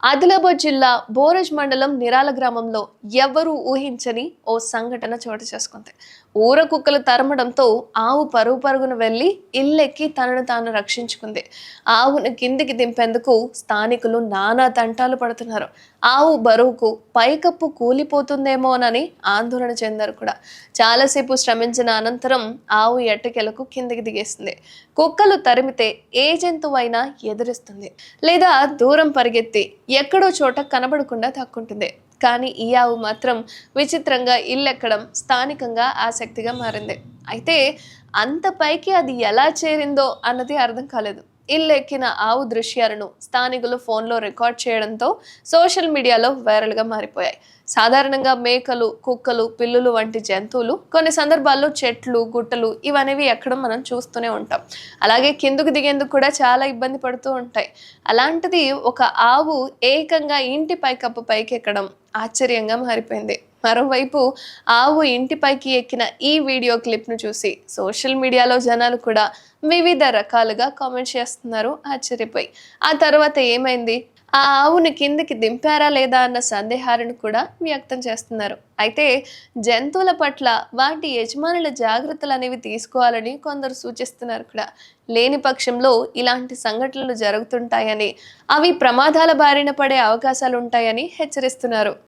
ఆదిలాబాద్ జిల్లా బోరజ్ మండలం నిరాల గ్రామంలో ఎవ్వరూ ఊహించని ఓ సంఘటన చోటు చేసుకుంది. ఊర కుక్కలు తరమడంతో ఆవు పరుగు పరుగున వెళ్లి ఇల్లెక్కి తనను తాను రక్షించుకుంది. ఆవును కిందికి దింపేందుకు స్థానికులు నానా తంటాలు పడుతున్నారు. ఆవు బరువుకు పైకప్పు కూలిపోతుందేమోనని ఆందోళన చెందారు కూడా. చాలాసేపు శ్రమించిన అనంతరం ఆవు ఎట్టకేలకు కిందికి దిగేసింది. కుక్కలు తరిమితే ఏ జంతువైనా ఎదురిస్తుంది లేదా దూరం పరిగెత్తి ఎక్కడో చోట కనబడకుండా దాక్కుంటుంది. కానీ ఈ ఆవు మాత్రం విచిత్రంగా ఇల్లెక్కడం స్థానికంగా ఆసక్తిగా మారింది. అయితే అంత పైకి అది ఎలా చేరిందో అన్నది అర్థం కాలేదు. ఇల్లెక్కిన ఆవు దృశ్యాలను స్థానికులు ఫోన్లో రికార్డ్ చేయడంతో సోషల్ మీడియాలో వైరల్గా మారిపోయాయి. సాధారణంగా మేకలు, కుక్కలు, పిల్లులు వంటి జంతువులు కొన్ని సందర్భాల్లో చెట్లు, గుట్టలు ఇవనేవి ఎక్కడం మనం చూస్తూనే ఉంటాం. అలాగే కిందకు దిగేందుకు కూడా చాలా ఇబ్బంది పడుతూ ఉంటాయి. అలాంటిది ఒక ఆవు ఏకంగా ఇంటి పైకప్పు పైకి ఎక్కడం ఆశ్చర్యంగా మారిపోయింది. మరోవైపు ఆవు ఇంటిపైకి ఎక్కిన ఈ వీడియో క్లిప్ను చూసి సోషల్ మీడియాలో జనాలు కూడా వివిధ రకాలుగా కామెంట్ చేస్తున్నారు ఆశ్చర్యపోయి. ఆ తర్వాత ఏమైంది? ఆ ఆవుని కిందికి దింపారా లేదా అన్న సందేహాలను కూడా వ్యక్తం చేస్తున్నారు. అయితే జంతువుల పట్ల వాటి యజమానుల జాగ్రత్తలు అనేవి తీసుకోవాలని కొందరు సూచిస్తున్నారు కూడా. లేని పక్షంలో ఇలాంటి సంఘటనలు జరుగుతుంటాయని, అవి ప్రమాదాల బారిన పడే అవకాశాలు ఉంటాయని హెచ్చరిస్తున్నారు.